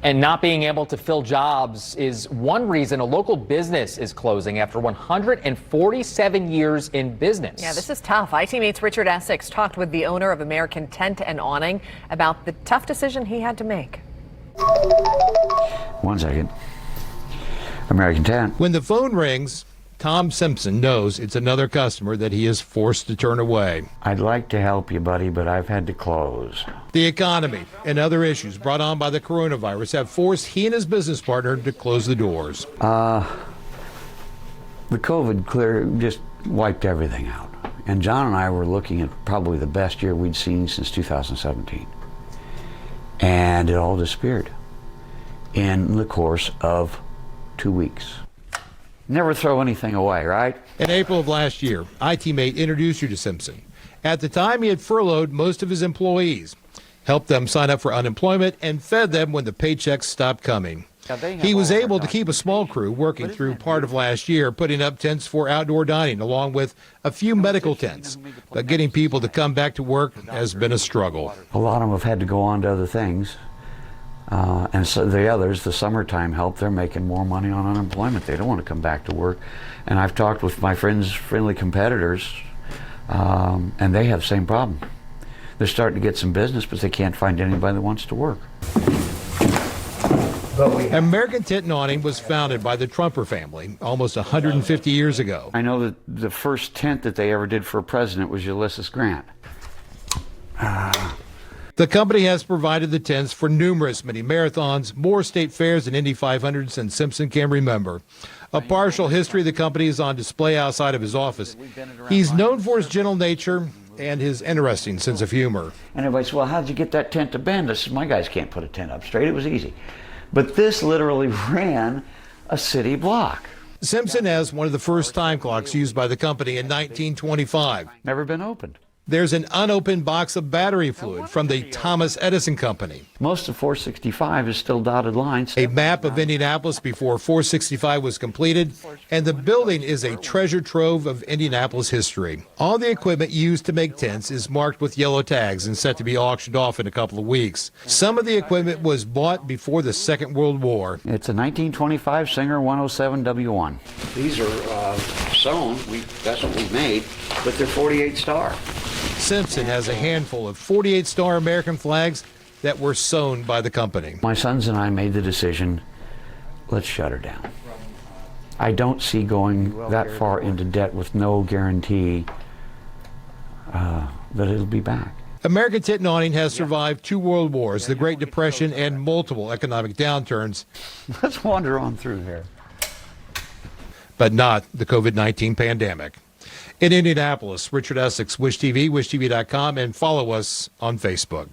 And not being able to fill jobs is one reason a local business is closing after 147 years in business. Yeah, this is tough. IT-Mate's Richard Essex talked with the owner of American Tent and Awning about the tough decision he had to make. 1 second. American Tent. When the phone rings, Tom Simpson knows it's another customer that he is forced to turn away. I'd like to help you, buddy, but I've had to close. The economy and other issues brought on by the coronavirus have forced he and his business partner to close the doors. The COVID just wiped everything out. And John and I were looking at probably the best year we'd seen since 2017. And it all disappeared in the course of 2 weeks. Never throw anything away, right? In April of last year, IT-Mate introduced you to Simpson. At the time, he had furloughed most of his employees, helped them sign up for unemployment, and fed them when the paychecks stopped coming. He was able to keep a small crew working through part of last year, putting up tents for outdoor dining, along with a few medical tents. But getting people to come back to work has been a struggle. A lot of them have had to go on to other things. And so the others, the summertime help, they're making more money on unemployment. They don't want to come back to work. And I've talked with my friendly competitors, and they have the same problem. They're starting to get some business, but they can't find anybody that wants to work. American Tent and Awning was founded by the Trumper family almost 150 years ago. I know that the first tent that they ever did for a president was Ulysses Grant. The company has provided the tents for numerous mini marathons, more state fairs and Indy 500s than Simpson can remember. A partial history of the company is on display outside of his office. He's known for his gentle nature and his interesting sense of humor. And everybody says, well, how'd you get that tent to bend? I said, my guys can't put a tent up straight. It was easy. But this literally ran a city block. Simpson has one of the first time clocks used by the company in 1925. Never been opened. There's an unopened box of battery fluid from the Thomas Edison Company. Most of 465 is still dotted lines. A map of Indianapolis before 465 was completed, and the building is a treasure trove of Indianapolis history. All the equipment used to make tents is marked with yellow tags and set to be auctioned off in a couple of weeks. Some of the equipment was bought before the Second World War. It's a 1925 Singer 107 W1. These are sewn. That's what we made, but they're 48 star. Simpson has a handful of 48-star American flags that were sewn by the company. My sons and I made the decision, let's shut her down. I don't see going that far into debt with no guarantee that it'll be back. American Tent and Awning has survived 2 world wars, the Great Depression, and multiple economic downturns. Let's wander on through here. But not the COVID-19 pandemic. In Indianapolis, Richard Essex, Wish TV, wishtv.com, and follow us on Facebook.